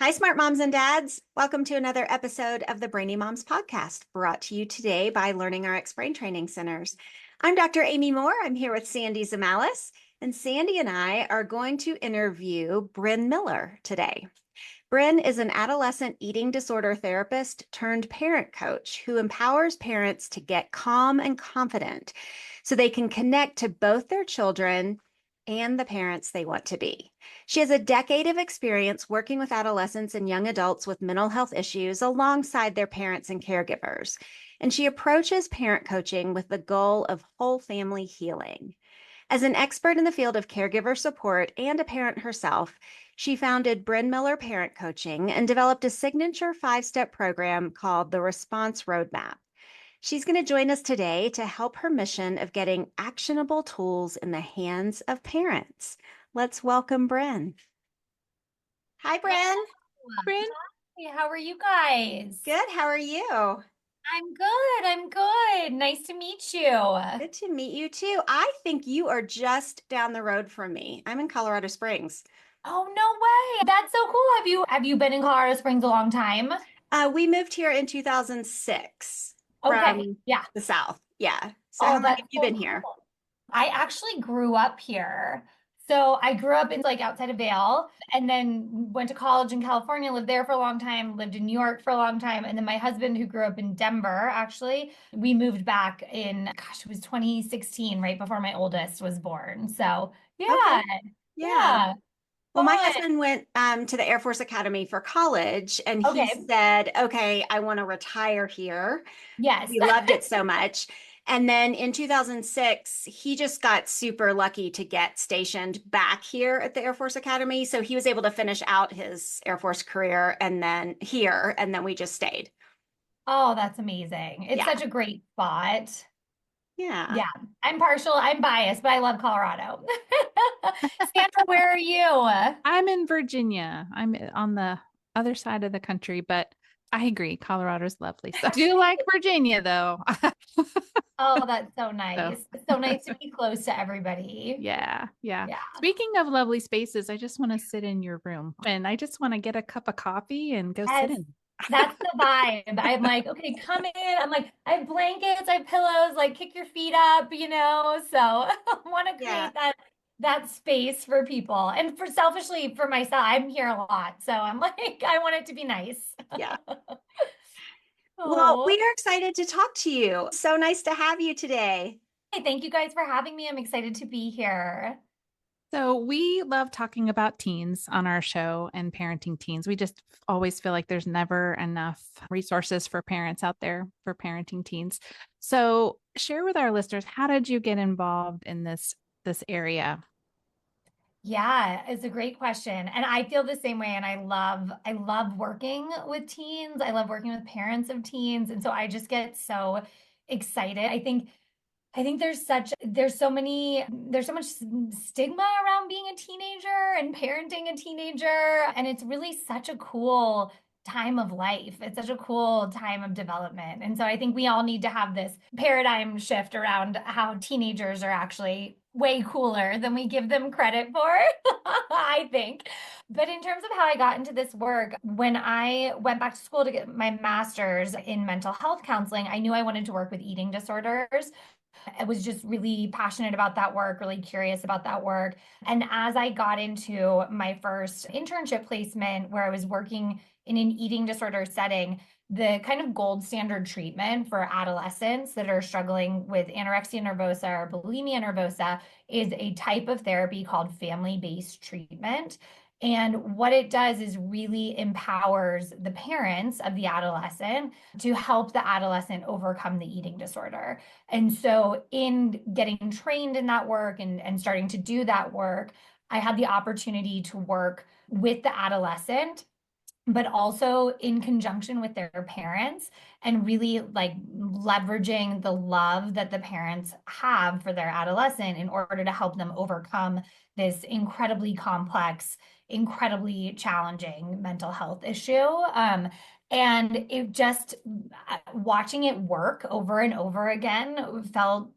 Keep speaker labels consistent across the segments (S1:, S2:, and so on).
S1: Hi, smart moms and dads. Welcome to another episode of the Brainy Moms podcast, brought to you today by Learning RX Brain Training Centers. I'm Dr. Amy Moore. I'm here with Sandy Zamalis, and Sandy and I are going to interview Bryn Miller today. Bryn is an adolescent eating disorder therapist turned parent coach who empowers parents to get calm and confident so they can connect to both their children and the parents they want to be. She has a decade of experience working with adolescents and young adults with mental health issues alongside their parents and caregivers. And she approaches parent coaching with the goal of whole family healing. As an expert in the field of caregiver support and a parent herself, she founded Bryn Miller Parent Coaching and developed a signature 5-step program called the Response Roadmap. She's going to join us today to help her mission of getting actionable tools in the hands of parents. Let's welcome Bryn. Hi, Bryn.
S2: Bryn, hey, how are you guys?
S1: Good. How are you?
S2: I'm good. I'm good. Nice to meet you.
S1: Good to meet you too. I think you are just down the road from me. I'm in Colorado Springs.
S2: Oh, no way. That's so cool. Have you been in Colorado Springs a long time?
S1: We moved here in 2006
S2: Okay.
S1: from
S2: Yeah.
S1: the South. Yeah. So how
S2: Oh,
S1: long
S2: that's
S1: have you
S2: so
S1: been here?
S2: cool. I actually grew up here. So I grew up in like outside of Vail and then went to college in California, lived there for a long time, lived in New York for a long time. And then my husband, who grew up in Denver, actually, we moved back in, gosh, it was 2016, right before my oldest was born. So yeah,
S1: Okay. Yeah.
S2: yeah,
S1: Well, my
S2: fun.
S1: husband went to the Air Force Academy for college, and he
S2: Okay.
S1: said, okay, I want to retire here.
S2: Yes.
S1: He loved it so much. And then in 2006, he just got super lucky to get stationed back here at the Air Force Academy. So he was able to finish out his Air Force career and then here, and then we just stayed.
S2: Oh, that's amazing. It's
S1: Yeah.
S2: such a great spot.
S1: Yeah.
S2: Yeah, I'm partial, I'm biased, but I love Colorado. Sandra, where are you?
S3: I'm in Virginia. I'm on the other side of the country, but I agree. Colorado's lovely. So I do like Virginia though.
S2: Oh, that's so
S3: So
S2: nice. It's so nice to be close to everybody.
S3: yeah, yeah.
S2: Yeah.
S3: Speaking of lovely spaces, I just want to sit in your room and I just want to get a cup of coffee and go sit
S2: Yes,
S3: in.
S2: that's the vibe. I'm like, okay, come in. I'm like, I have blankets, I have pillows, like kick your feet up. So I want to
S1: Yeah.
S2: create that space for people. And for selfishly for myself, I'm here a lot. So I'm like, I want it to be nice.
S1: Yeah. Well,
S2: Oh.
S1: we are excited to talk to you. So nice to have you today.
S2: Hey, thank you guys for having me. I'm excited to be here.
S3: So we love talking about teens on our show and parenting teens. We just always feel like there's never enough resources for parents out there for parenting teens. So share with our listeners, how did you get involved in this area?
S2: Yeah, it's a great question. And I feel the same way. And I love working with teens. I love working with parents of teens. And so I just get so excited. I think there's so much stigma around being a teenager and parenting a teenager. And it's really such a cool time of life. It's such a cool time of development. And so I think we all need to have this paradigm shift around how teenagers are actually way cooler than we give them credit for, I think. But in terms of how I got into this work, when I went back to school to get my master's in mental health counseling, I knew I wanted to work with eating disorders. I was just really passionate about that work, really curious about that work. And as I got into my first internship placement where I was working in an eating disorder setting, the kind of gold standard treatment for adolescents that are struggling with anorexia nervosa or bulimia nervosa is a type of therapy called family-based treatment. And what it does is really empowers the parents of the adolescent to help the adolescent overcome the eating disorder. And so, in getting trained in that work and starting to do that work, I had the opportunity to work with the adolescent, but also in conjunction with their parents and really like leveraging the love that the parents have for their adolescent in order to help them overcome this incredibly complex, incredibly challenging mental health issue. And it just watching it work over and over again felt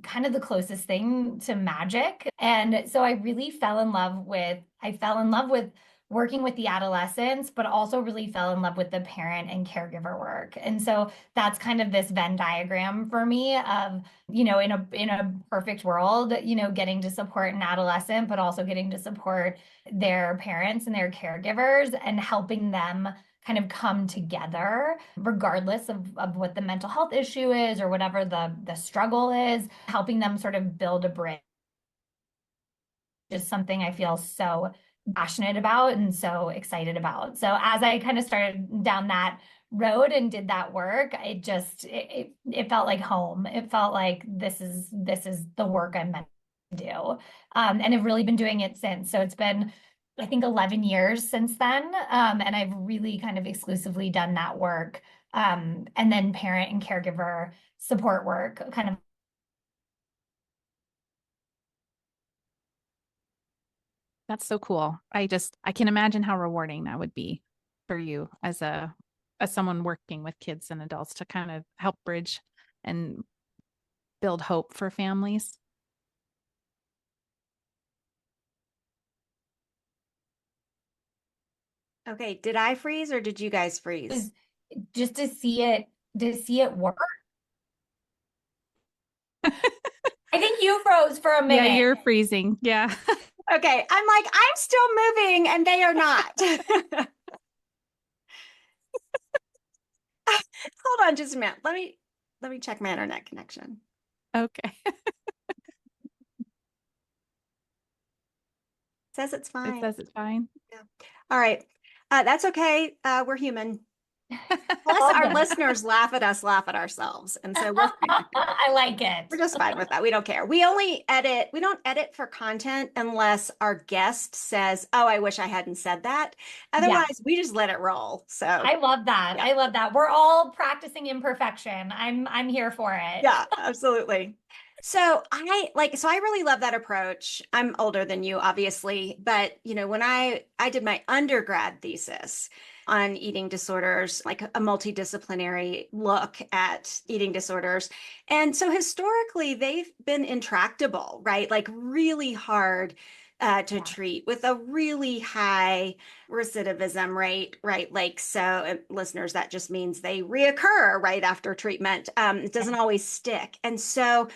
S2: kind of the closest thing to magic. And so I fell in love with working with the adolescents, but also really fell in love with the parent and caregiver work. And so that's kind of this Venn diagram for me of, in a perfect world, getting to support an adolescent, but also getting to support their parents and their caregivers and helping them kind of come together regardless of what the mental health issue is or whatever the struggle is, helping them sort of build a bridge is something I feel so passionate about and so excited about. So as I kind of started down that road and did that work, it felt like home. It felt like this is the work I'm meant to do. And I've really been doing it since. So it's been, I think, 11 years since then. And I've really kind of exclusively done that work. And then parent and caregiver support work kind of.
S3: That's so cool. I can imagine how rewarding that would be for you as someone working with kids and adults to kind of help bridge and build hope for families.
S1: Okay, did I freeze or did you guys freeze?
S2: Just to see it work. I think you froze for a
S3: Yeah,
S2: minute.
S3: you're freezing. Yeah.
S1: Okay, I'm like, I'm still moving and they are not. Hold on just a minute. Let me check my internet connection.
S3: Okay.
S1: Says it's
S3: It
S1: fine.
S3: says it's fine.
S1: Yeah. All right. That's okay. We're human. Plus,
S2: All
S1: our
S2: good.
S1: listeners laugh at us, laugh at ourselves. And so we're fine with that.
S2: I like it.
S1: We're just fine with that. We don't care. We don't edit for content unless our guest says, "Oh, I wish I hadn't said that."
S2: Yeah,
S1: Otherwise, we just let it roll. So,
S2: I love that.
S1: yeah.
S2: I love that. We're all practicing imperfection. I'm here for it.
S1: Yeah, absolutely. So I really love that approach. I'm older than you, obviously, but when I did my undergrad thesis on eating disorders, like a multidisciplinary look at eating disorders. And so historically, they've been intractable, right? Like really hard to
S2: Yeah.
S1: treat with a really high recidivism rate, right? Like, so listeners, that just means they reoccur right after treatment. It doesn't always stick. And so,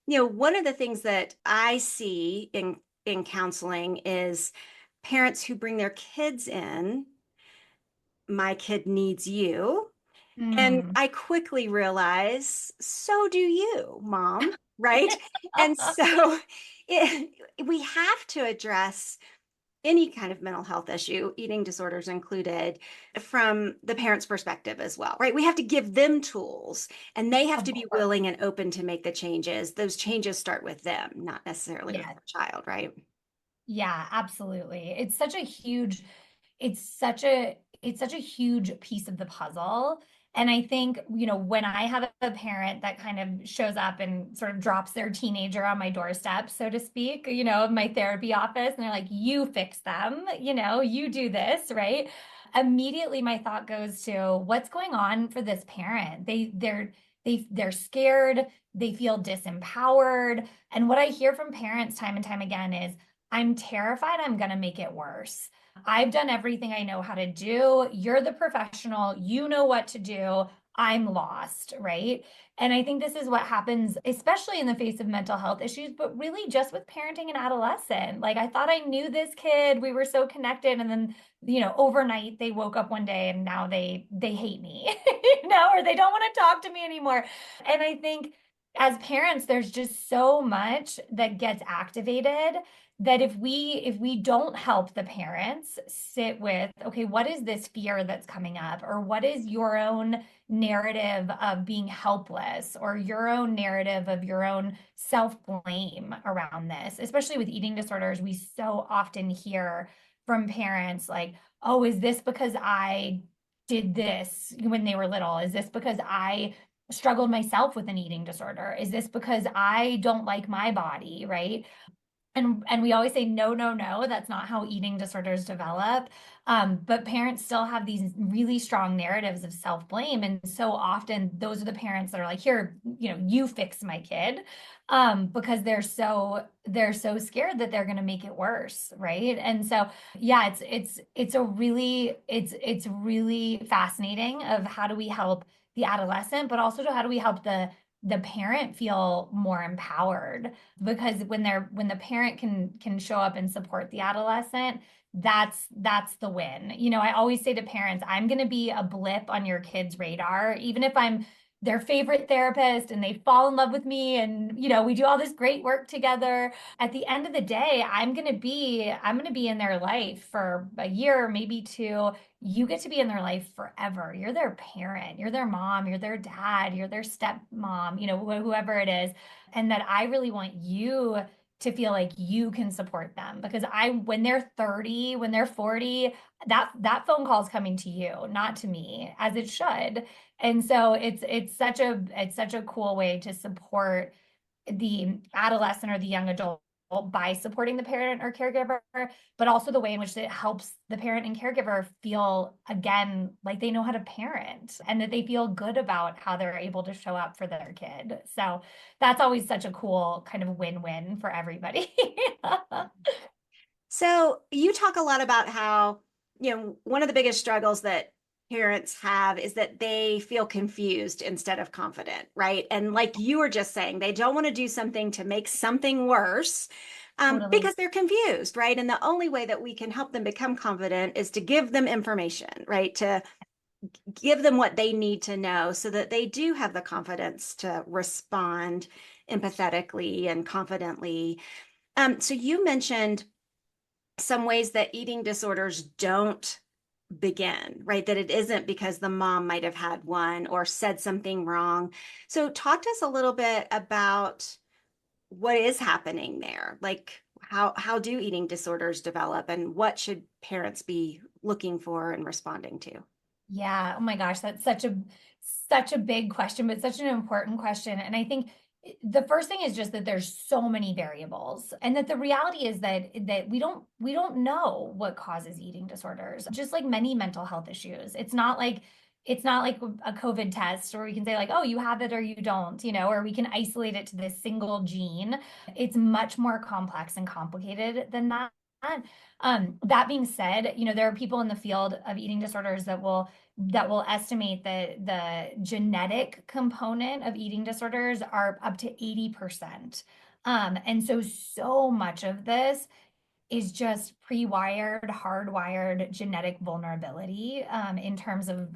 S1: one of the things that I see in counseling is parents who bring their kids in. My kid needs you. And
S2: Mm.
S1: I quickly realize, so do you, mom, right? And so it, we have to address any kind of mental health issue, eating disorders included, from the parent's perspective as well, right? We have to give them tools and they have
S2: Of
S1: to be
S2: course.
S1: willing and open to make the changes. Those changes start with them, not necessarily with
S2: Yeah.
S1: their child, right?
S2: Yeah, absolutely. It's such a huge piece of the puzzle. And I think, when I have a parent that kind of shows up and sort of drops their teenager on my doorstep, so to speak, my therapy office, and they're like, you fix them, you do this, right? Immediately my thought goes to what's going on for this parent. They're scared, they feel disempowered. And what I hear from parents time and time again is, I'm terrified I'm going to make it worse. I've done everything I know how to do. You're the professional. You know what to do. I'm lost, right? And I think this is what happens, especially in the face of mental health issues, but really just with parenting an adolescent. Like, I thought I knew this kid. We were so connected. And then, overnight they woke up one day and now they hate me, or they don't want to talk to me anymore. And I think as parents, there's just so much that gets activated that if we don't help the parents sit with, okay, what is this fear that's coming up, or what is your own narrative of being helpless, or your own narrative of your own self-blame around this, especially with eating disorders. We so often hear from parents like, oh, is this because I did this when they were little? Is this because I struggled myself with an eating disorder? Is this because I don't like my body, right? And we always say, no, no, no, that's not how eating disorders develop. But parents still have these really strong narratives of self-blame. And so often those are the parents that are like, here, you fix my kid. Because they're so scared that they're going to make it worse, right? And so yeah, it's really fascinating of how do we help the adolescent, but also how do we help the parent feel more empowered, because when the parent can show up and support the adolescent, that's the win. I always say to parents, I'm going to be a blip on your kid's radar, even if I'm their favorite therapist and they fall in love with me, and we do all this great work together. At the end of the day, I'm going to be in their life for a year, maybe two. You get to be in their life forever. You're their parent, you're their mom, you're their dad, you're their stepmom, whoever it is. And that I really want you to feel like you can support them, because when they're 30, when they're 40, that phone call is coming to you, not to me, as it should. And so it's such a cool way to support the adolescent or the young adult by supporting the parent or caregiver, but also the way in which it helps the parent and caregiver feel again like they know how to parent and that they feel good about how they're able to show up for their kid. So that's always such a cool kind of win-win for everybody.
S1: So you talk a lot about how, one of the biggest struggles that parents have is that they feel confused instead of confident, right? And like you were just saying, they don't want to do something to make something worse,
S2: Totally.
S1: because they're confused, right? And the only way that we can help them become confident is to give them information, right? To give them what they need to know so that they do have the confidence to respond empathetically and confidently. So you mentioned some ways that eating disorders don't begin, right? That it isn't because the mom might have had one or said something wrong. So talk to us a little bit about what is happening there. Like how do eating disorders develop and what should parents be looking for and responding to?
S2: Yeah. Oh my gosh, that's such a big question, but such an important question. And I think the first thing is just that there's so many variables, and that the reality is that we don't know what causes eating disorders. Just like many mental health issues, it's not like a COVID test where we can say like, oh, you have it or you don't, or we can isolate it to this single gene. It's much more complex and complicated than that. That being said, there are people in the field of eating disorders that will estimate that the genetic component of eating disorders are up to 80%. And so much of this is just pre-wired, hardwired genetic vulnerability, in terms of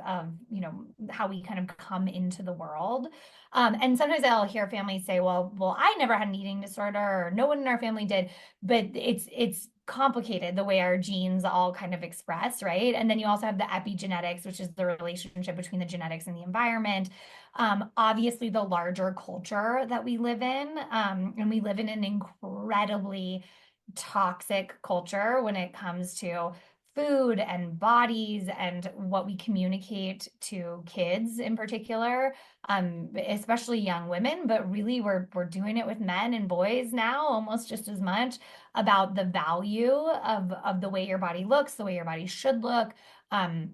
S2: how we kind of come into the world. And sometimes I'll hear families say, well, I never had an eating disorder, or no one in our family did, but it's complicated the way our genes all kind of express, right? And then you also have the epigenetics, which is the relationship between the genetics and the environment. Obviously, the larger culture that we live in, and we live in an incredibly toxic culture when it comes to food and bodies and what we communicate to kids in particular, especially young women, but really we're doing it with men and boys now almost just as much, about the value of the way your body looks, the way your body should look, um,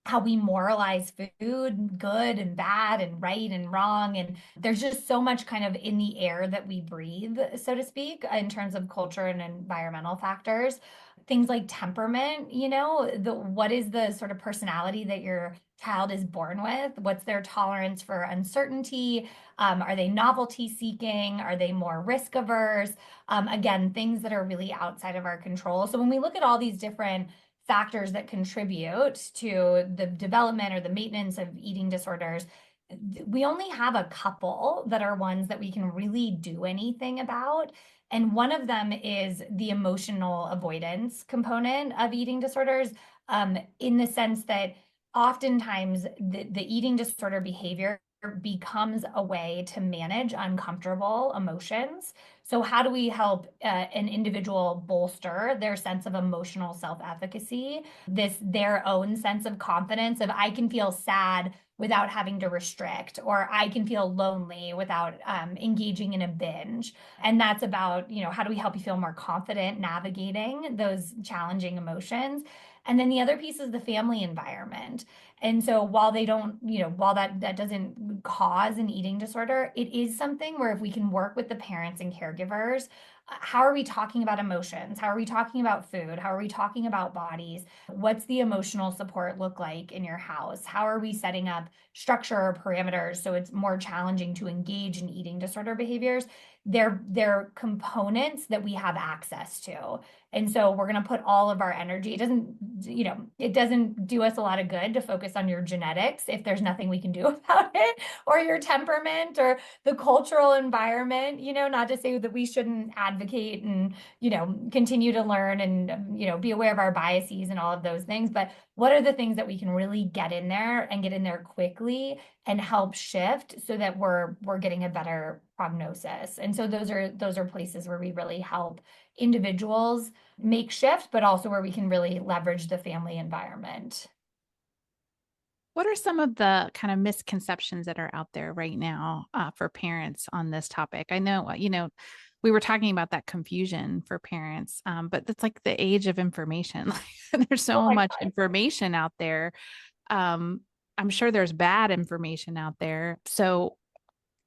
S2: how we moralize food, good and bad and right and wrong. And there's just so much kind of in the air that we breathe, so to speak, in terms of culture and environmental factors. Things like temperament, what is the sort of personality that your child is born with? What's their tolerance for uncertainty? Are they novelty seeking? Are they more risk averse? Again, things that are really outside of our control. So when we look at all these different factors that contribute to the development or the maintenance of eating disorders, we only have a couple that are ones that we can really do anything about. And one of them is the emotional avoidance component of eating disorders, in the sense that oftentimes the eating disorder behavior becomes a way to manage uncomfortable emotions. So how do we help an individual bolster their sense of emotional self-efficacy, their own sense of confidence of I can feel sad without having to restrict, or I can feel lonely without engaging in a binge. And that's about, how do we help you feel more confident navigating those challenging emotions? And then the other piece is the family environment. And so while they don't, while that doesn't cause an eating disorder, it is something where if we can work with the parents and caregivers, how are we talking about emotions? How are we talking about food? How are we talking about bodies? What's the emotional support look like in your house? How are we setting up structure or parameters so it's more challenging to engage in eating disorder behaviors? They're components that we have access to. And so we're going to put all of our energy. It doesn't do us a lot of good to focus on your genetics if there's nothing we can do about it, or your temperament or the cultural environment, not to say that we shouldn't advocate and, continue to learn and, be aware of our biases and all of those things. But what are the things that we can really get in there and get in there quickly and help shift so that we're getting a better prognosis? And so those are places where we really help individuals make shift, but also where we can really leverage the family environment.
S3: What are some of the kind of misconceptions that are out there right now for parents on this topic? I know, we were talking about that confusion for parents, but it's like the age of information. There's
S2: Oh
S3: so
S2: my
S3: much
S2: God.
S3: information out there. I'm sure there's bad information out there. So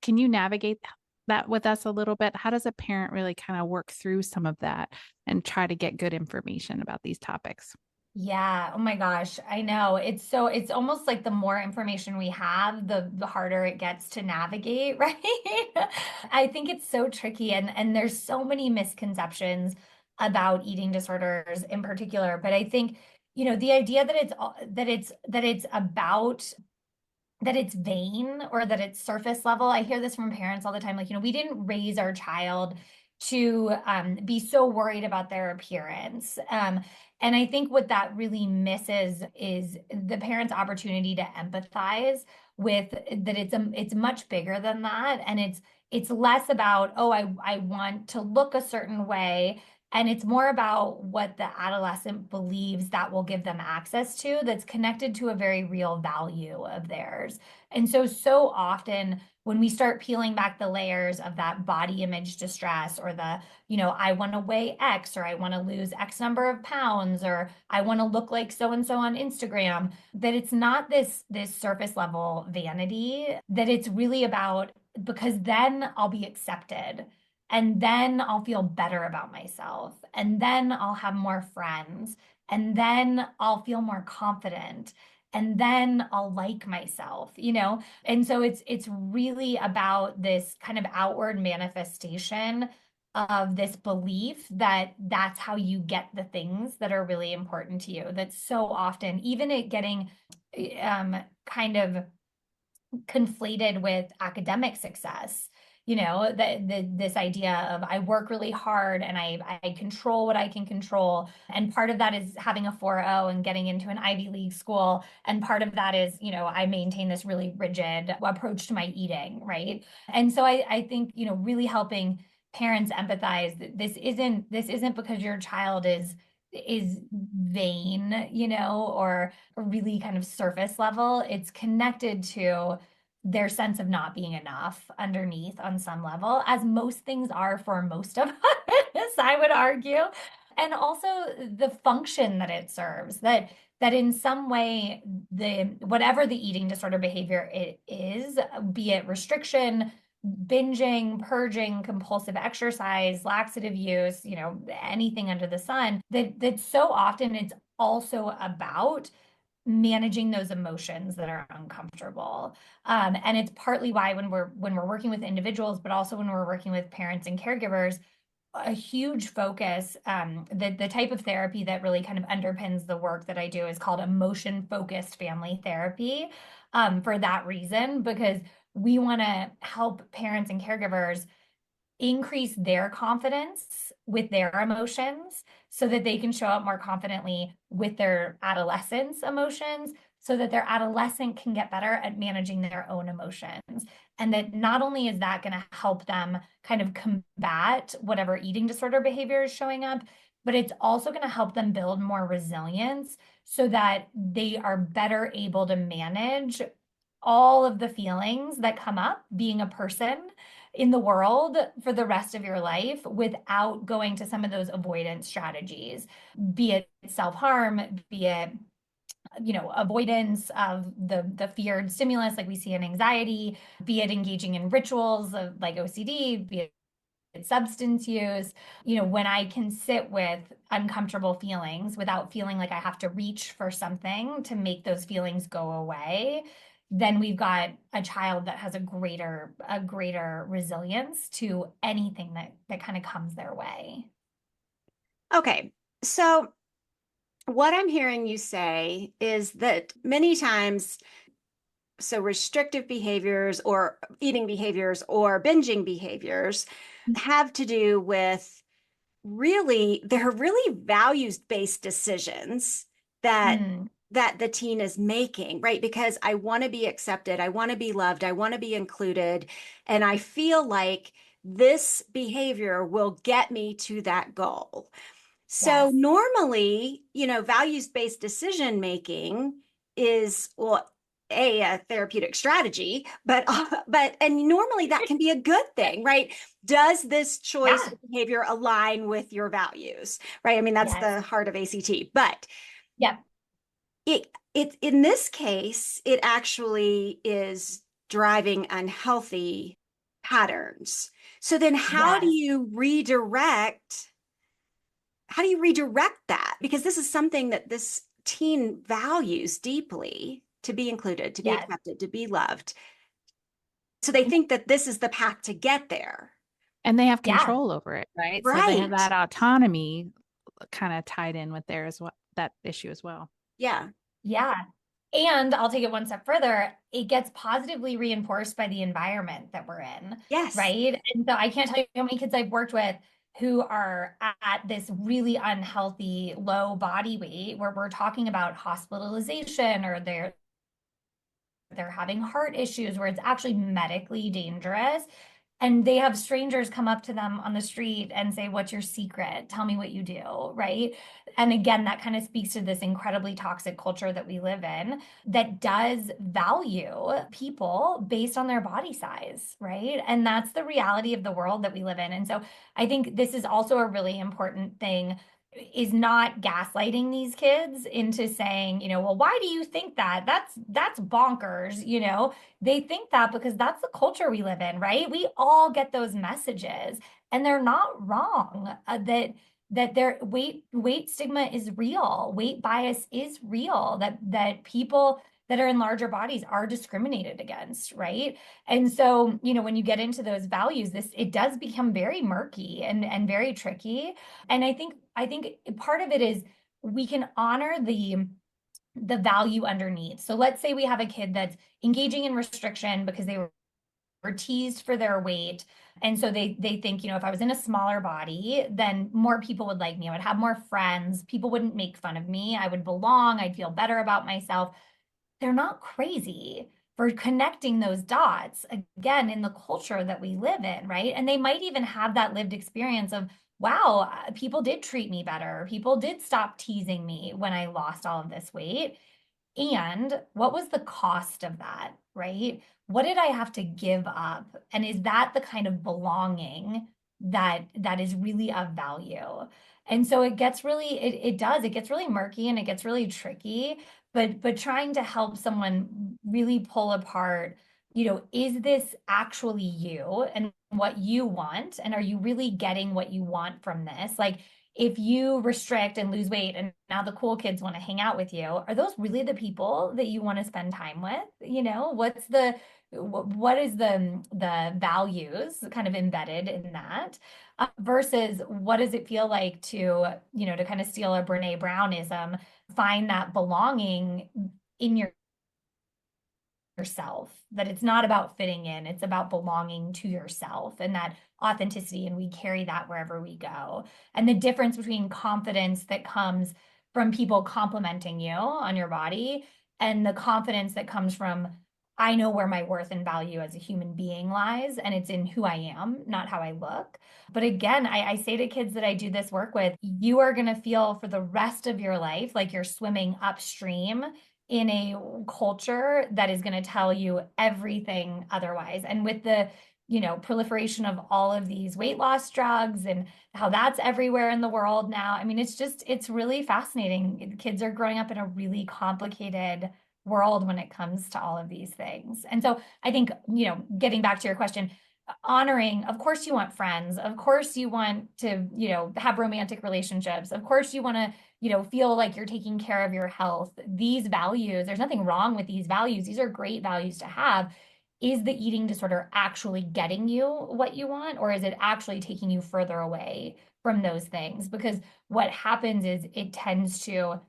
S3: can you navigate that with us a little bit? How does a parent really kind of work through some of that and try to get good information about these topics?
S2: Yeah. Oh my gosh. I know. It's almost like the more information we have, the harder it gets to navigate, right? I think it's so tricky and there's so many misconceptions about eating disorders in particular. But I think, the idea that it's vain or that it's surface level. I hear this from parents all the time. Like, we didn't raise our child to be so worried about their appearance. And I think what that really misses is the parent's opportunity to empathize with that it's much bigger than that. And it's less about, oh, I want to look a certain way. And it's more about what the adolescent believes that will give them access to that's connected to a very real value of theirs. And so often when we start peeling back the layers of that body image distress or I want to weigh X or I want to lose X number of pounds or I want to look like so and so on Instagram, that it's not this surface level vanity, that it's really about because then I'll be accepted. And then I'll feel better about myself. And then I'll have more friends. And then I'll feel more confident. And then I'll like myself. And so it's really about this kind of outward manifestation of this belief that that's how you get the things that are really important to you. That's so often, even it getting kind of conflated with academic success. This idea of I work really hard and I control what I can control. And part of that is having a 4.0 and getting into an Ivy League school. And part of that is, I maintain this really rigid approach to my eating, right? And so I think, really helping parents empathize that this isn't because your child is vain, or really kind of surface level. It's connected to their sense of not being enough underneath on some level, as most things are for most of us, I would argue. And also the function that it serves, that in some way, whatever the eating disorder behavior it is, be it restriction, binging, purging, compulsive exercise, laxative use, anything under the sun, that so often it's also about managing those emotions that are uncomfortable. And it's partly why when we're working with individuals, but also when we're working with parents and caregivers, a huge focus, the type of therapy that really kind of underpins the work that I do is called emotion-focused family therapy, for that reason, because we want to help parents and caregivers increase their confidence with their emotions so that they can show up more confidently with their adolescents' emotions, so that their adolescent can get better at managing their own emotions. And that not only is that going to help them kind of combat whatever eating disorder behavior is showing up, but it's also going to help them build more resilience so that they are better able to manage all of the feelings that come up being a person in the world for the rest of your life without going to some of those avoidance strategies, be it self-harm, be it avoidance of the feared stimulus like we see in anxiety, be it engaging in rituals of like OCD, be it substance use. When I can sit with uncomfortable feelings without feeling like I have to reach for something to make those feelings go away, then we've got a child that has a greater resilience to anything that kind of comes their way.
S1: Okay. So what I'm hearing you say is that many times, so restrictive behaviors or eating behaviors or binging behaviors have to do with they're really values-based decisions that
S2: Mm,
S1: the teen is making, right? Because I want to be accepted, I want to be loved, I want to be included, and I feel like this behavior will get me to that goal. So
S2: yes.
S1: normally, values-based decision making is, well, a therapeutic strategy, and normally that can be a good thing, right? Does this choice
S2: Yeah.
S1: or behavior align with your values, right? I mean, that's
S2: Yes.
S1: the heart of ACT. But
S2: Yep.
S1: it in this case, it actually is driving unhealthy patterns. So then
S2: Yes.
S1: how do you redirect that? Because this is something that this teen values deeply, to be included, to be
S2: Yes.
S1: accepted, to be loved. So they think that this is the path to get there.
S3: And they have
S2: Yeah.
S3: control over it, right? So they have
S1: Right.
S3: that autonomy kind of tied in with there as well, that issue as well.
S1: Yeah.
S2: Yeah. And I'll take it one step further. It gets positively reinforced by the environment that we're in,
S1: Yes.
S2: right? And so I can't tell you how many kids I've worked with who are at this really unhealthy low body weight where we're talking about hospitalization or they're having heart issues where it's actually medically dangerous. And they have strangers come up to them on the street and say, "What's your secret? Tell me what you do." Right. And again, that kind of speaks to this incredibly toxic culture that we live in that does value people based on their body size. Right. And that's the reality of the world that we live in. And so I think this is also a really important thing is not gaslighting these kids into saying, well, why do you think that? That's bonkers, They think that because that's the culture we live in, right? We all get those messages and they're not wrong. That their weight stigma is real. Weight bias is real. That people that are in larger bodies are discriminated against, right? And so, when you get into those values, it does become very murky and very tricky. And I think part of it is we can honor the value underneath. So let's say we have a kid that's engaging in restriction because they were teased for their weight. And so they think, if I was in a smaller body, then more people would like me. I would have more friends. People wouldn't make fun of me. I would belong. I'd feel better about myself. They're not crazy for connecting those dots again in the culture that we live in, right? And they might even have that lived experience of, wow, people did treat me better. People did stop teasing me when I lost all of this weight. And what was the cost of that, right? What did I have to give up? And is that the kind of belonging that is really of value? And so it gets really it gets really murky and it gets really tricky, but trying to help someone really pull apart, is this actually you and what you want? And are you really getting what you want from this? Like if you restrict and lose weight and now the cool kids want to hang out with you, are those really the people that you want to spend time with? What is the values kind of embedded in that versus what does it feel like to kind of steal a Brene Brownism, find that belonging in your yourself, that it's not about fitting in, it's about belonging to yourself and that authenticity. And we carry that wherever we go. And the difference between confidence that comes from people complimenting you on your body and the confidence that comes from, I know where my worth and value as a human being lies, and it's in who I am, not how I look. But again, I say to kids that I do this work with, you are going to feel for the rest of your life like you're swimming upstream in a culture that is going to tell you everything otherwise. And with the proliferation of all of these weight loss drugs and how that's everywhere in the world now. I mean, it's really fascinating. Kids are growing up in a really complicated world when it comes to all of these things. And so I think, getting back to your question, honoring, of course you want friends, of course you want to, have romantic relationships, of course you want to, feel like you're taking care of your health. These values, there's nothing wrong with these values. These are great values to have. Is the eating disorder actually getting you what you want, or is it actually taking you further away from those things? Because what happens is it tends to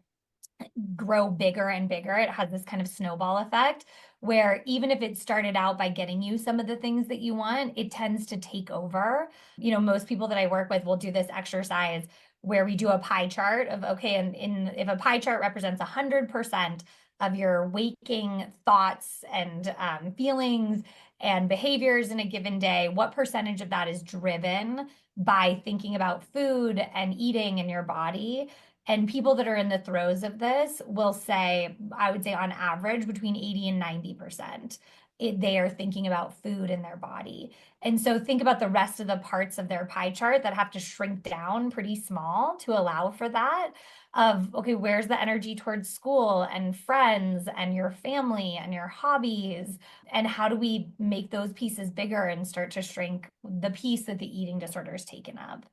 S2: grow bigger and bigger. It has this kind of snowball effect where even if it started out by getting you some of the things that you want, it tends to take over. Most people that I work with will do this exercise where we do a pie chart of, okay, and if a pie chart represents 100% of your waking thoughts and feelings and behaviors in a given day, what percentage of that is driven by thinking about food and eating in your body? And people that are in the throes of this will say, I would say on average, between 80 and 90%, they are thinking about food in their body. And so think about the rest of the parts of their pie chart that have to shrink down pretty small to allow for that. Of, okay, where's the energy towards school and friends and your family and your hobbies? And how do we make those pieces bigger and start to shrink the piece that the eating disorder has taken up?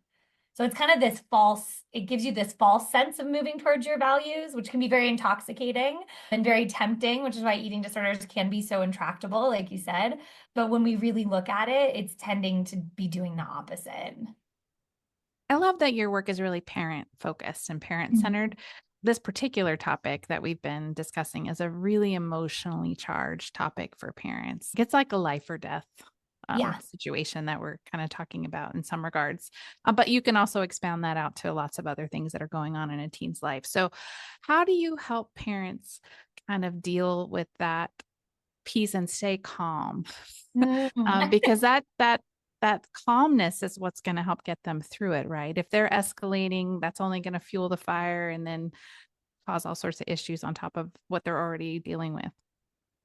S2: So it's kind of it gives you this false sense of moving towards your values, which can be very intoxicating and very tempting, which is why eating disorders can be so intractable, like you said. But when we really look at it, it's tending to be doing the opposite.
S3: I love that your work is really parent focused and parent centered. This particular topic that we've been discussing is a really emotionally charged topic for parents. It's like a life or death
S2: Yeah.
S3: situation that we're kind of talking about in some regards. But you can also expand that out to lots of other things that are going on in a teen's life. So, how do you help parents kind of deal with that piece and stay calm? Because that calmness is what's going to help get them through it, right? If they're escalating, that's only going to fuel the fire and then cause all sorts of issues on top of what they're already dealing with.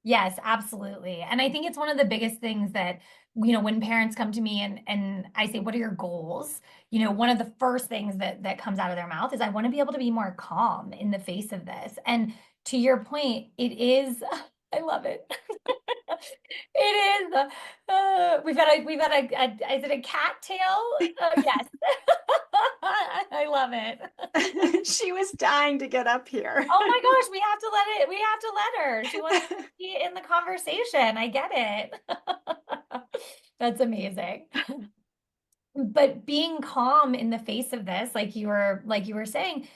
S2: Yes, absolutely. And I think it's one of the biggest things that, when parents come to me and I say, what are your goals? One of the first things that comes out of their mouth is, I want to be able to be more calm in the face of this. And to your point, it is, I love it. It is. Is it a cat tail? Yes. I love it.
S1: She was dying to get up here.
S2: Oh my gosh, we have to let her. She wants to be in the conversation. I get it. That's amazing. But being calm in the face of this, like you were saying,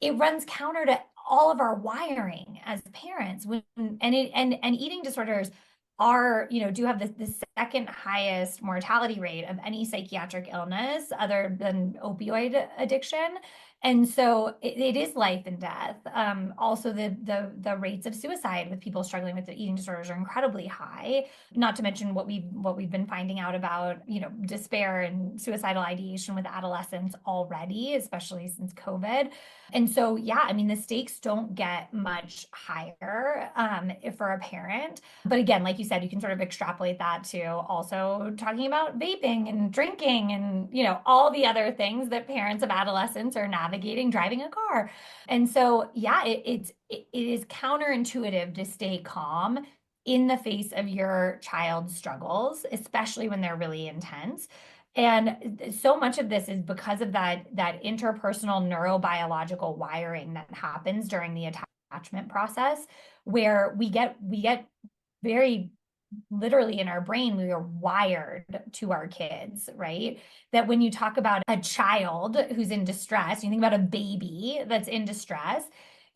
S2: it runs counter to all of our wiring as parents. And eating disorders do have the second highest mortality rate of any psychiatric illness other than opioid addiction. And so it is life and death. Also, the rates of suicide with people struggling with eating disorders are incredibly high. Not to mention what we've been finding out about, despair and suicidal ideation with adolescents already, especially since COVID. And so, yeah, I mean, the stakes don't get much higher for a parent. But again, like you said, you can sort of extrapolate that to also talking about vaping and drinking and, all the other things that parents of adolescents are navigating, driving a car. And so, yeah, it is counterintuitive to stay calm in the face of your child's struggles, especially when they're really intense. And so much of this is because of that interpersonal neurobiological wiring that happens during the attachment process, where we get very literally in our brain, we are wired to our kids, right? That when you talk about a child who's in distress, you think about a baby that's in distress,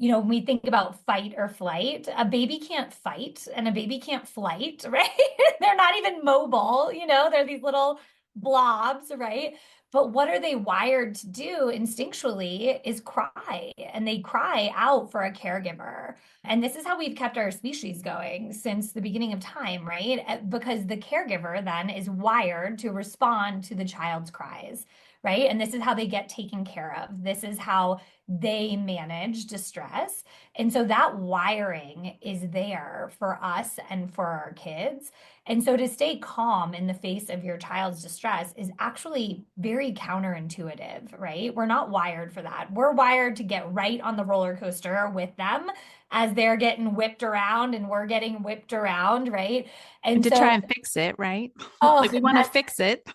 S2: when we think about fight or flight, a baby can't fight and a baby can't flight, right? They're not even mobile, they're these little blobs, right? But what are they wired to do instinctually is cry, and they cry out for a caregiver. And this is how we've kept our species going since the beginning of time, right? Because the caregiver then is wired to respond to the child's cries, right? And this is how they get taken care of. This is how they manage distress. And so that wiring is there for us and for our kids. And so to stay calm in the face of your child's distress is actually very counterintuitive, right? We're not wired for that. We're wired to get right on the roller coaster with them as they're getting whipped around and we're getting whipped around, right?
S3: And
S2: And
S3: to
S2: so,
S3: try and fix it, right?
S2: oh,
S3: Like we want to fix it.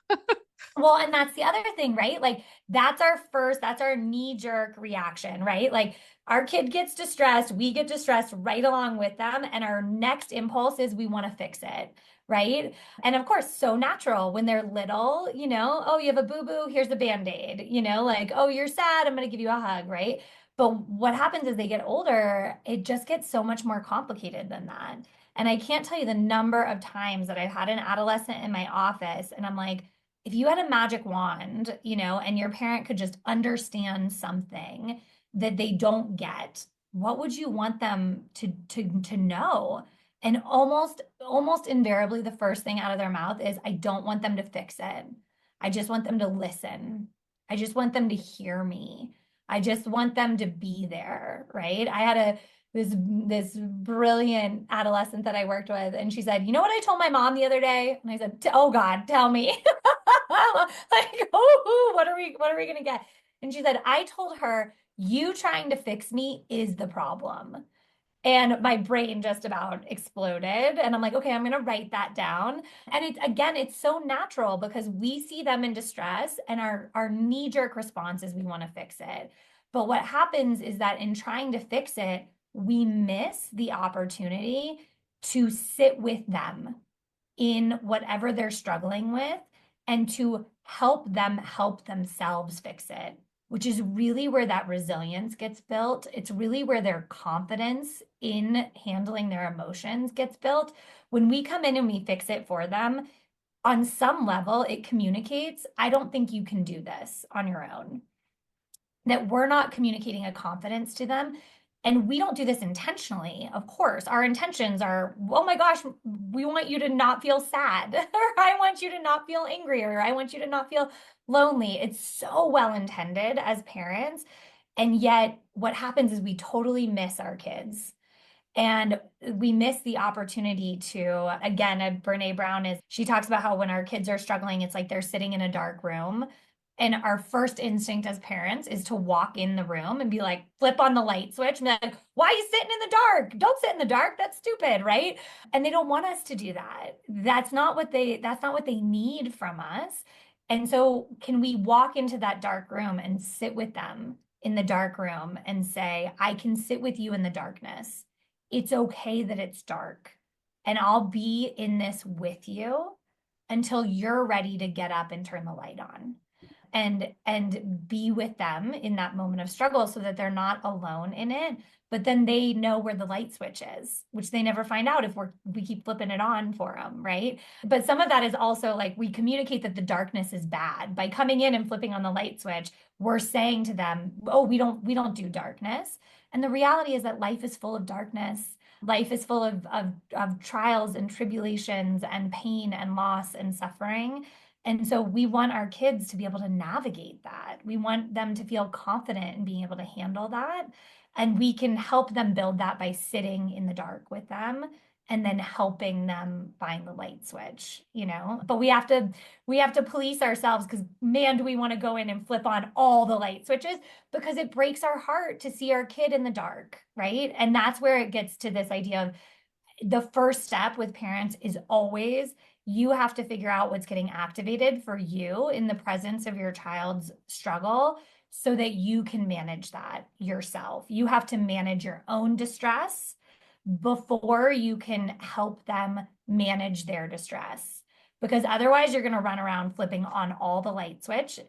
S2: well, and that's the other thing, right? Like that's our knee-jerk reaction, right? Like our kid gets distressed, we get distressed right along with them, and our next impulse is we want to fix it, right? And of course, so natural when they're little, oh, you have a boo-boo, here's a Band-Aid, like, oh, you're sad, I'm gonna give you a hug, right? But what happens as they get older, it just gets so much more complicated than that. And I can't tell you the number of times that I've had an adolescent in my office, and I'm like, if you had a magic wand, and your parent could just understand something that they don't get, what would you want them to know? And almost invariably, the first thing out of their mouth is, I don't want them to fix it. I just want them to listen. I just want them to hear me. I just want them to be there, right? I had this brilliant adolescent that I worked with, and she said, "You know what I told my mom the other day?" And I said, "Oh God, tell me." Like, oh, what are we gonna get? And she said, "I told her, you trying to fix me is the problem." And my brain just about exploded. And I'm like, okay, I'm going to write that down. And it's so natural because we see them in distress and our knee-jerk response is we want to fix it. But what happens is that in trying to fix it, we miss the opportunity to sit with them in whatever they're struggling with and to help them help themselves fix it, which is really where that resilience gets built. It's really where their confidence in handling their emotions gets built. When we come in and we fix it for them, on some level, it communicates, I don't think you can do this on your own. That we're not communicating a confidence to them. And we don't do this intentionally, of course. Our intentions are, oh my gosh, we want you to not feel sad, or I want you to not feel angry, or I want you to not feel lonely. It's so well intended as parents. And yet, what happens is we totally miss our kids. And we miss the opportunity to, again, Brene Brown she talks about how when our kids are struggling, it's like they're sitting in a dark room. And our first instinct as parents is to walk in the room and be like, flip on the light switch and be like, why are you sitting in the dark? Don't sit in the dark. That's stupid, right? And they don't want us to do that. That's not what they need from us. And so can we walk into that dark room and sit with them in the dark room and say, I can sit with you in the darkness. It's okay that it's dark. And I'll be in this with you until you're ready to get up and turn the light on and be with them in that moment of struggle so that they're not alone in it. But then they know where the light switch is, which they never find out if we keep flipping it on for them, right? But some of that is also like we communicate that the darkness is bad. By coming in and flipping on the light switch, we're saying to them, oh, we don't do darkness. And the reality is that life is full of darkness. Life is full of trials and tribulations and pain and loss and suffering. And so we want our kids to be able to navigate that. We want them to feel confident in being able to handle that. And we can help them build that by sitting in the dark with them and then helping them find the light switch, But we have to police ourselves because man, do we want to go in and flip on all the light switches because it breaks our heart to see our kid in the dark, right? And that's where it gets to this idea of the first step with parents is always you have to figure out what's getting activated for you in the presence of your child's struggle so that you can manage that yourself. You have to manage your own distress before you can help them manage their distress. because otherwise you're going to run around flipping on all the light switches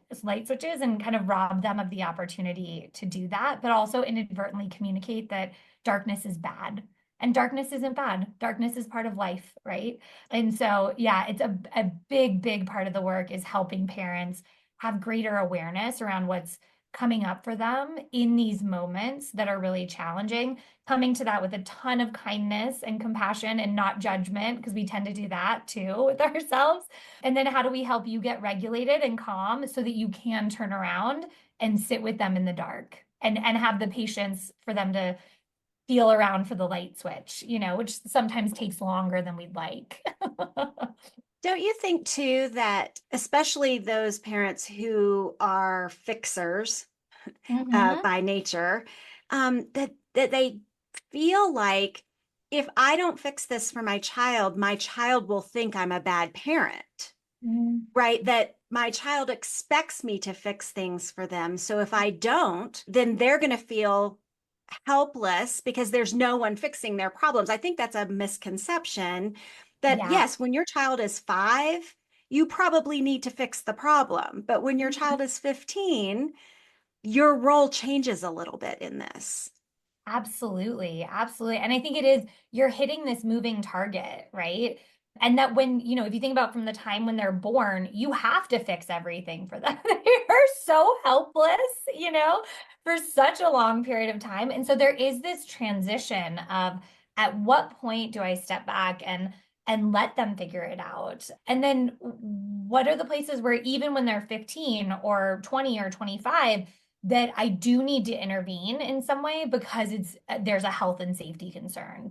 S2: and kind of rob them of the opportunity to do that, but also inadvertently communicate that darkness is bad. And darkness isn't bad. Darkness is part of life, right? And so, yeah, it's a big, big part of the work is helping parents have greater awareness around what's coming up for them in these moments that are really challenging, coming to that with a ton of kindness and compassion and not judgment, because we tend to do that too with ourselves. And then how do we help you get regulated and calm so that you can turn around and sit with them in the dark and have the patience for them to feel around for the light switch, which sometimes takes longer than we'd like.
S1: Don't you think too that especially those parents who are fixers
S2: Mm-hmm.
S1: by nature, that they feel like if I don't fix this for my child will think I'm a bad parent,
S2: Mm-hmm.
S1: right? That my child expects me to fix things for them. So if I don't, then they're going to feel helpless because there's no one fixing their problems. I think that's a misconception that
S2: Yeah.
S1: yes, when your child is 5, you probably need to fix the problem. But when your child is 15, your role changes a little bit in this.
S2: Absolutely. Absolutely. And I think it is, you're hitting this moving target, right? And that when, if you think about from the time when they're born, you have to fix everything for them. They're so helpless, for such a long period of time. And so there is this transition of at what point do I step back and let them figure it out? And then what are the places where even when they're 15 or 20 or 25, that I do need to intervene in some way because there's a health and safety concern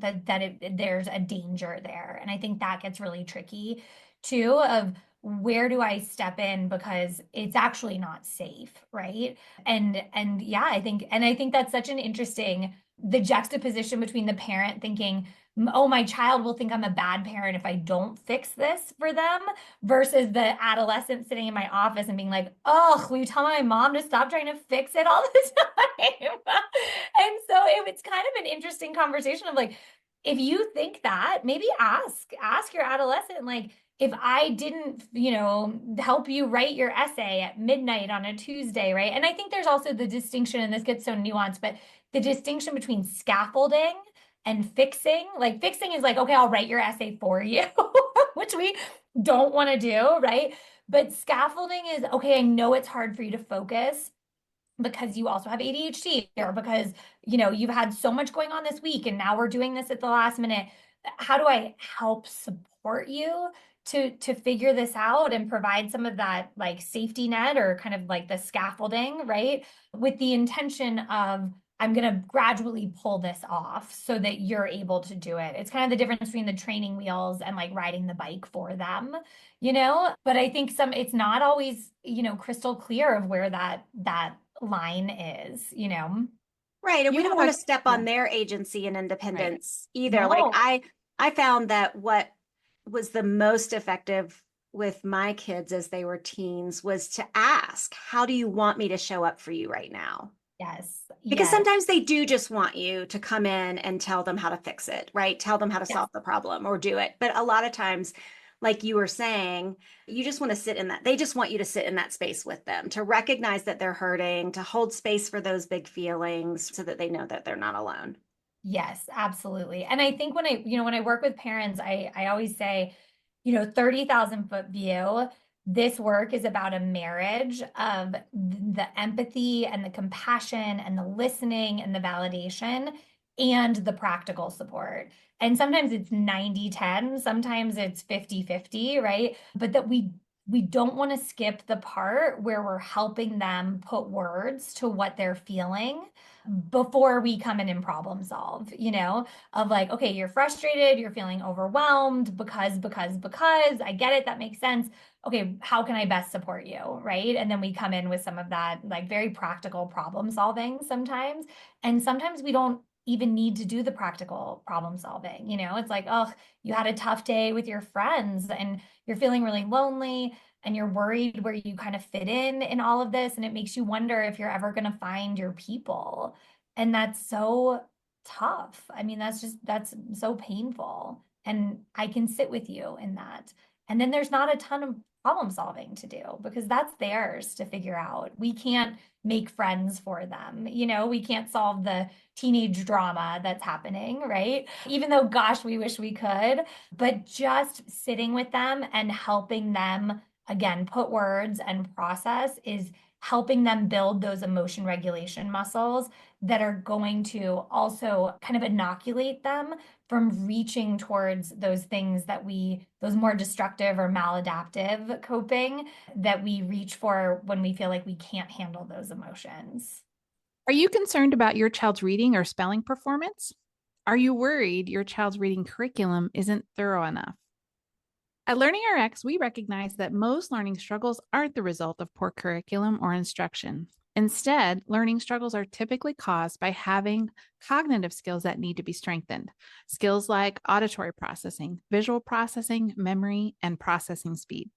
S2: there's a danger there. And I think that gets really tricky too, of where do I step in because it's actually not safe, right? And yeah, I think that's such an interesting, the juxtaposition between the parent thinking, oh, my child will think I'm a bad parent if I don't fix this for them, versus the adolescent sitting in my office and being like, oh, will you tell my mom to stop trying to fix it all the time? And so it's kind of an interesting conversation of like, if you think that, maybe ask your adolescent, like, if I didn't, help you write your essay at midnight on a Tuesday, right? And I think there's also the distinction, and this gets so nuanced, but the distinction between scaffolding and fixing. Like fixing is like, okay, I'll write your essay for you, which we don't want to do, right? But scaffolding is, okay, I know it's hard for you to focus because you also have ADHD, or because, you've had so much going on this week and now we're doing this at the last minute. How do I help support you to figure this out and provide some of that like safety net or kind of like the scaffolding, right? With the intention of, I'm going to gradually pull this off so that you're able to do it. It's kind of the difference between the training wheels and like riding the bike for them, but I think it's not always, crystal clear of where that line is.
S1: Right. And we
S3: You
S1: don't
S3: know
S1: want to
S3: what?
S1: step
S3: Yeah,
S1: on their agency and
S3: right.
S1: independence either. Like
S2: No.
S1: I found that what was the most effective with my kids as they were teens was to ask, how do you want me to show up for you right now?
S2: Yes.
S1: Because
S2: Yes.
S1: sometimes they do just want you to come in and tell them how to fix it, right? Tell them how to
S2: Yes.
S1: solve the problem or do it. But a lot of times, like you were saying, you just want to sit in that. They just want you to sit in that space with them, to recognize that they're hurting, to hold space for those big feelings so that they know that they're not alone.
S2: Yes, absolutely. And I think when I work with parents, I always say, 30,000 foot view, this work is about a marriage of the empathy and the compassion and the listening and the validation and the practical support. And sometimes it's 90-10, sometimes it's 50-50, right? But that we don't want to skip the part where we're helping them put words to what they're feeling before we come in and problem solve, of like, okay, you're frustrated, you're feeling overwhelmed because I get it, that makes sense. Okay, how can I best support you? Right. And then we come in with some of that like very practical problem solving sometimes. And sometimes we don't even need to do the practical problem solving. It's like, oh, you had a tough day with your friends and you're feeling really lonely and you're worried where you kind of fit in all of this. And it makes you wonder if you're ever going to find your people. And that's so tough. I mean, that's so painful. And I can sit with you in that. And then there's not a ton of problem solving to do because that's theirs to figure out. We can't make friends for them. We can't solve the teenage drama that's happening, right? Even though, gosh, we wish we could, but just sitting with them and helping them, again, put words and process is helping them build those emotion regulation muscles that are going to also kind of inoculate them from reaching towards those things those more destructive or maladaptive coping that we reach for when we feel like we can't handle those emotions.
S3: Are you concerned about your child's reading or spelling performance? Are you worried your child's reading curriculum isn't thorough enough? At Learning RX, we recognize that most learning struggles aren't the result of poor curriculum or instruction. Instead, learning struggles are typically caused by having cognitive skills that need to be strengthened. Skills like auditory processing, visual processing, memory, and processing speed.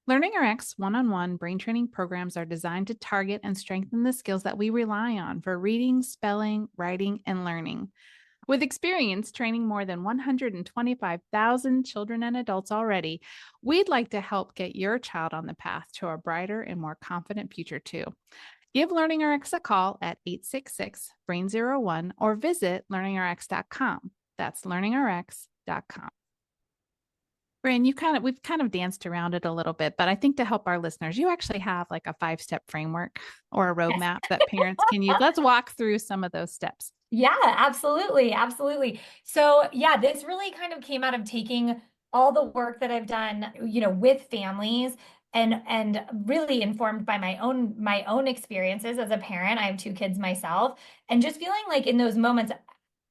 S3: Learning RX one-on-one brain training programs are designed to target and strengthen the skills that we rely on for reading, spelling, writing, and learning. With experience training more than 125,000 children and adults already, we'd like to help get your child on the path to a brighter and more confident future too. Give Learning RX a call at 866-BRAIN-01 or visit learningrx.com. That's learningrx.com. Bryn, we've kind of danced around it a little bit, but I think to help our listeners, you actually have like a 5-step framework or a
S2: Yes.
S3: roadmap that parents can use. Let's walk through some of those steps.
S2: Yeah, absolutely. Absolutely. So yeah, this really kind of came out of taking all the work that I've done, with families and really informed by my own experiences as a parent. I have 2 kids myself, and just feeling like in those moments,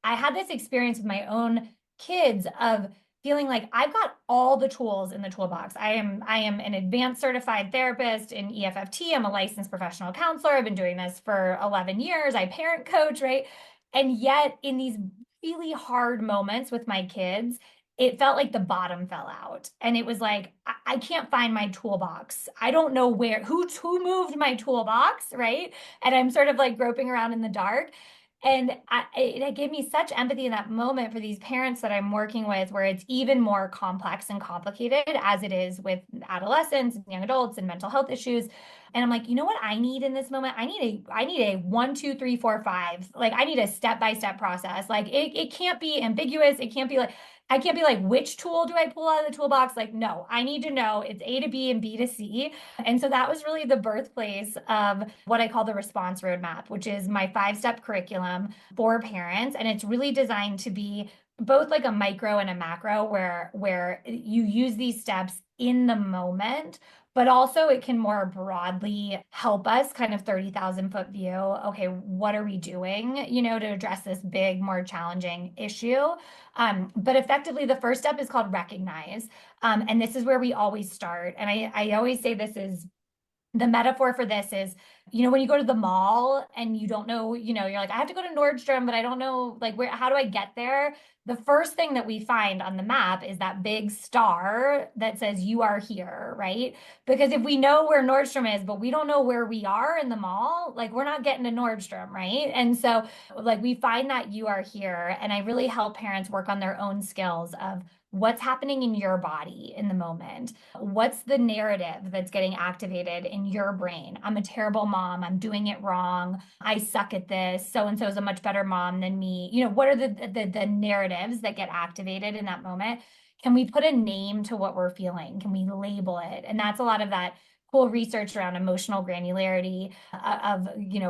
S2: I had this experience with my own kids of feeling like I've got all the tools in the toolbox. I am an advanced certified therapist in EFFT. I'm a licensed professional counselor. I've been doing this for 11 years. I parent coach, right? And yet in these really hard moments with my kids, it felt like the bottom fell out. And it was like, I can't find my toolbox. I don't know who moved my toolbox, right? And I'm sort of like groping around in the dark. And it gave me such empathy in that moment for these parents that I'm working with, where it's even more complex and complicated as it is with adolescents and young adults and mental health issues. And I'm like, you know what I need in this moment? I need a 1, 2, 3, 4, 5. Like I need a step-by-step process. Like it can't be ambiguous. It can't be like, I can't be like, which tool do I pull out of the toolbox? Like, no, I need to know it's A to B and B to C. And so that was really the birthplace of what I call the response roadmap, which is my 5-step curriculum for parents. And it's really designed to be both like a micro and a macro where you use these steps in the moment, but also it can more broadly help us kind of 30,000-foot view. Okay, what are we doing, to address this big, more challenging issue? But effectively, the first step is called recognize. And this is where we always start. And I always say this is the metaphor for this is, when you go to the mall and you don't know, you're like, I have to go to Nordstrom, but I don't know, like, how do I get there? The first thing that we find on the map is that big star that says you are here, right? Because if we know where Nordstrom is, but we don't know where we are in the mall, like, we're not getting to Nordstrom, right? And so, like, we find that you are here. And I really help parents work on their own skills of what's happening in your body in the moment. What's the narrative that's getting activated in your brain? I'm a terrible mom. I'm doing it wrong. I suck at this. So and so is a much better mom than me. What are the narratives that get activated in that moment? Can we put a name to what we're feeling? Can we label it? And that's a lot of that cool research around emotional granularity of,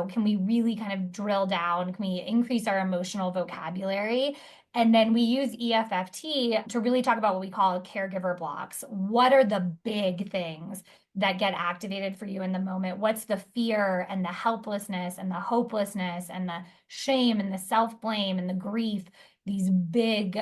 S2: can we really kind of drill down? Can we increase our emotional vocabulary? And then we use EFFT to really talk about what we call caregiver blocks. What are the big things that get activated for you in the moment? What's the fear and the helplessness and the hopelessness and the shame and the self-blame and the grief? These big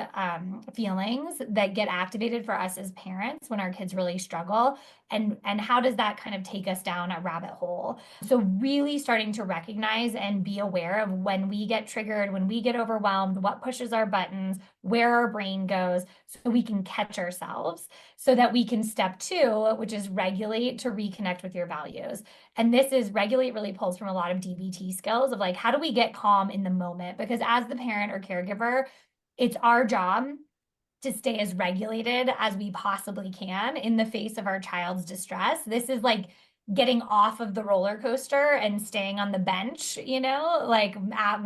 S2: feelings that get activated for us as parents when our kids really struggle. And how does that kind of take us down a rabbit hole? So really starting to recognize and be aware of when we get triggered, when we get overwhelmed, what pushes our buttons, where our brain goes, so we can catch ourselves, so that we can step 2, which is regulate to reconnect with your values. And this is regulate really pulls from a lot of DBT skills of like, how do we get calm in the moment? Because as the parent or caregiver, it's our job to stay as regulated as we possibly can in the face of our child's distress. This is like getting off of the roller coaster and staying on the bench, like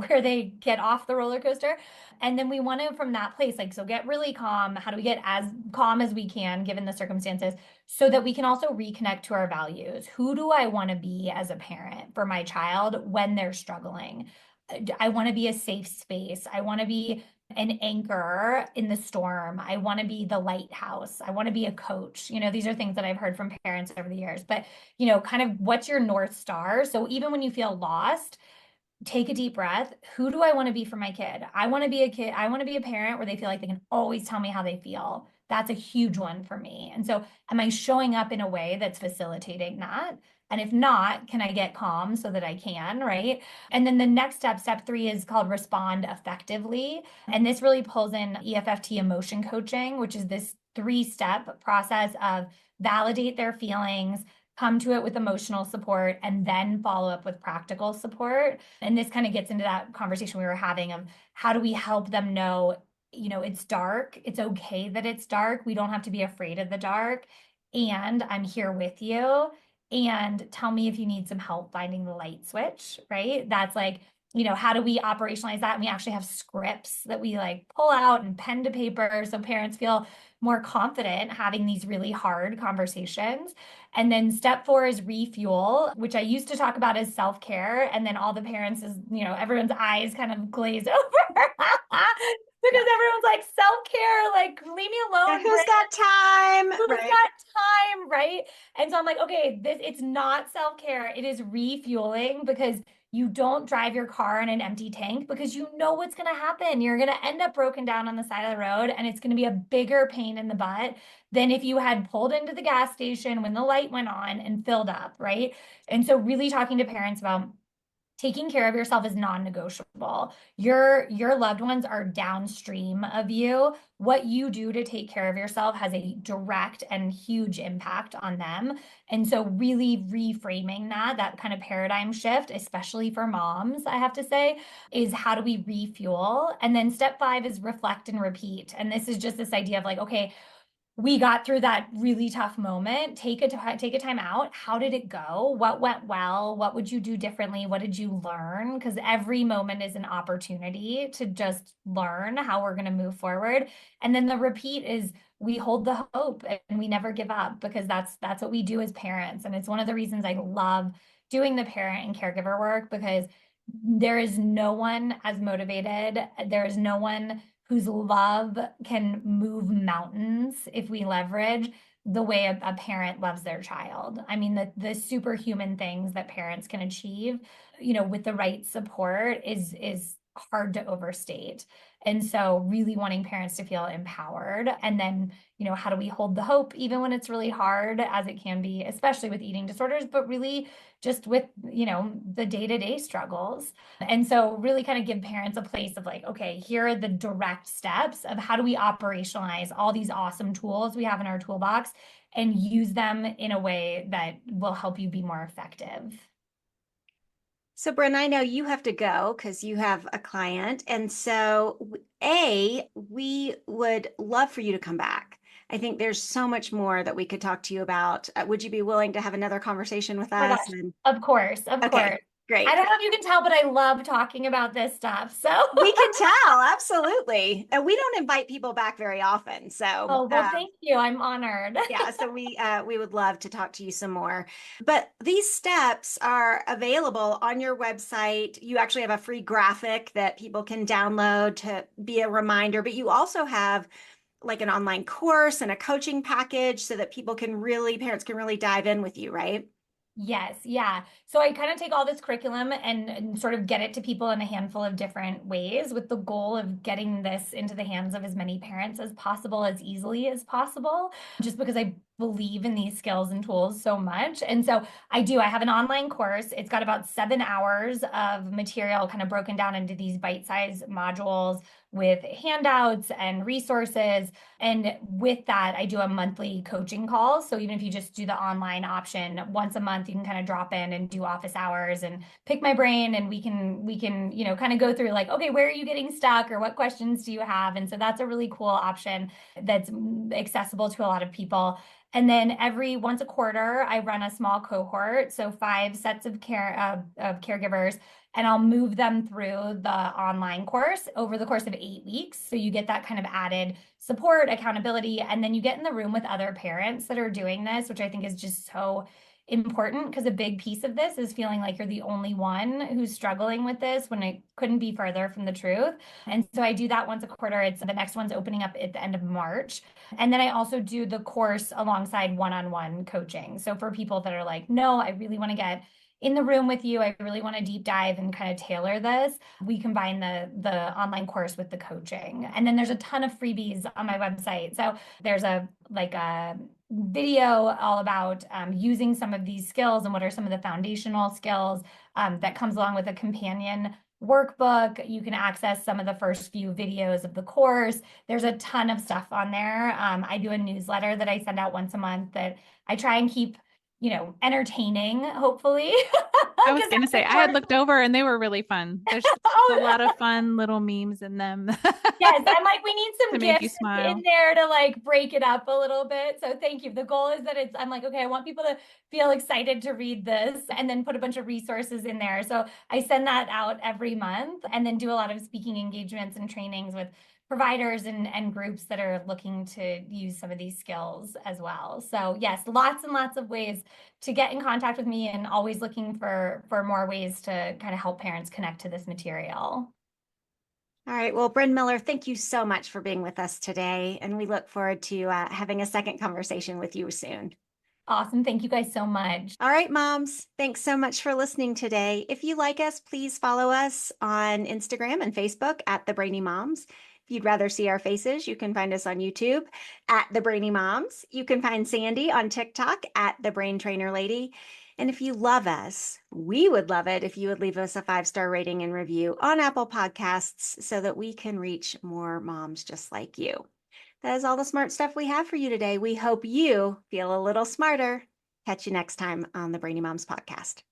S2: where they get off the roller coaster. And then we want to, from that place, like, so get really calm. How do we get as calm as we can given the circumstances so that we can also reconnect to our values? Who do I want to be as a parent for my child when they're struggling? I want to be a safe space. I want to be an anchor in the storm. I want to be the lighthouse. I want to be a coach. These are things that I've heard from parents over the years, but, kind of what's your North Star? So even when you feel lost, take a deep breath. Who do I want to be for my kid? I want to be a kid. I want to be a parent where they feel like they can always tell me how they feel. That's a huge one for me. And so am I showing up in a way that's facilitating that? And if not, can I get calm so that I can, right? And then the next step 3, is called respond effectively. And this really pulls in EFFT emotion coaching, which is this 3-step process of validate their feelings, come to it with emotional support, and then follow up with practical support. And this kind of gets into that conversation we were having of how do we help them know, it's dark. It's okay that it's dark. We don't have to be afraid of the dark. And I'm here with you. And tell me if you need some help finding the light switch, right? That's like, how do we operationalize that? And we actually have scripts that we like pull out and pen to paper so parents feel more confident having these really hard conversations. And then step 4 is refuel, which I used to talk about as self-care. And then all the parents is, everyone's eyes kind of glaze over because everyone's like, self-care, like, leave me
S1: Yeah,
S2: alone.
S1: who's got time?
S2: Who's
S1: Right.
S2: got time, right? And so I'm like, okay, it's not self-care. It is refueling, because you don't drive your car in an empty tank because you know what's going to happen. You're going to end up broken down on the side of the road, and it's going to be a bigger pain in the butt than if you had pulled into the gas station when the light went on and filled up, right? And so really talking to parents about taking care of yourself is non-negotiable. Your loved ones are downstream of you. What you do to take care of yourself has a direct and huge impact on them. And so really reframing that kind of paradigm shift, especially for moms, I have to say, is how do we refuel? And then step 5 is reflect and repeat. And this is just this idea of like, okay, we got through that really tough moment. Take a time out. How did it go? What went well? What would you do differently? What did you learn? Because every moment is an opportunity to just learn how we're going to move forward. And then the repeat is we hold the hope and we never give up, because that's what we do as parents. And it's one of the reasons I love doing the parent and caregiver work, because there is no one as motivated. There is no one whose love can move mountains if we leverage the way a parent loves their child. I mean, the superhuman things that parents can achieve, with the right support is hard to overstate. And so really wanting parents to feel empowered. And then, how do we hold the hope even when it's really hard, as it can be, especially with eating disorders, but really just with, the day-to-day struggles. And so really kind of give parents a place of like, okay, here are the direct steps of how do we operationalize all these awesome tools we have in our toolbox and use them in a way that will help you be more effective.
S1: So, Bryn, I know you have to go because you have a client. And so, we would love for you to come back. I think there's so much more that we could talk to you about. Would you be willing to have another conversation with
S2: Oh my
S1: us?
S2: gosh, of course, of
S1: Okay,
S2: course.
S1: great.
S2: I don't know if you can tell, but I love talking about this stuff. So
S1: We can tell, absolutely. And we don't invite people back very often. So,
S2: oh, well, thank you. I'm honored.
S1: yeah, so we would love to talk to you some more. But these steps are available on your website. You actually have a free graphic that people can download to be a reminder, but you also have like an online course and a coaching package so that parents can really dive in with you, right?
S2: Yes, yeah. So I kind of take all this curriculum and sort of get it to people in a handful of different ways, with the goal of getting this into the hands of as many parents as possible, as easily as possible, just because I believe in these skills and tools so much. And so I have an online course. It's got about 7 hours of material kind of broken down into these bite-sized modules with handouts and resources. And with that, I do a monthly coaching call. So even if you just do the online option, once a month, you can kind of drop in and do office hours and pick my brain, and we can, you know, kind of go through like, okay, where are you getting stuck, or what questions do you have? And so that's a really cool option that's accessible to a lot of people. And then every once a quarter, I run a small cohort, so 5 sets of caregivers, and I'll move them through the online course over the course of 8 weeks. So you get that kind of added support, accountability, and then you get in the room with other parents that are doing this, which I think is just so important, because a big piece of this is feeling like you're the only one who's struggling with this, when it couldn't be further from the truth. And so I do that once a quarter. It's the next one's opening up at the end of March. And then I also do the course alongside one-on-one coaching. So for people that are like, no, I really want to get in the room with you, I really want to deep dive and kind of tailor this, we combine the online course with the coaching. And then there's a ton of freebies on my website. So there's a video all about using some of these skills and what are some of the foundational skills, that comes along with a companion workbook. You can access some of the first few videos of the course. There's a ton of stuff on there. I do a newsletter that I send out once a month that I try and keep, you know, entertaining, hopefully.
S3: I was
S2: 'Cause
S3: going to
S2: that's
S3: say, I had
S2: important.
S3: looked over and they were really fun. There's a lot of fun little memes in them
S2: Yes, I'm like, we need
S3: to
S2: some
S3: make you
S2: gifts in
S3: smile.
S2: there to like break it up a little bit. So thank you. The goal is that I'm like, okay, I want people to feel excited to read this, and then put a bunch of resources in there. So I send that out every month, and then do a lot of speaking engagements and trainings with providers and groups that are looking to use some of these skills as well. So yes, lots and lots of ways to get in contact with me, and always looking for more ways to kind of help parents connect to this material.
S1: All right. Well, Bryn Miller, thank you so much for being with us today. And we look forward to having a second conversation with you soon.
S2: Awesome. Thank you guys so much.
S1: All right, moms, thanks so much for listening today. If you like us, please follow us on Instagram and Facebook at the Brainy Moms. If you'd rather see our faces, you can find us on YouTube at the Brainy Moms. You can find Sandy on TikTok at the Brain Trainer Lady. And if you love us, we would love it if you would leave us a 5-star rating and review on Apple Podcasts, so that we can reach more moms just like you. That is all the smart stuff we have for you today. We hope you feel a little smarter. Catch you next time on the Brainy Moms podcast.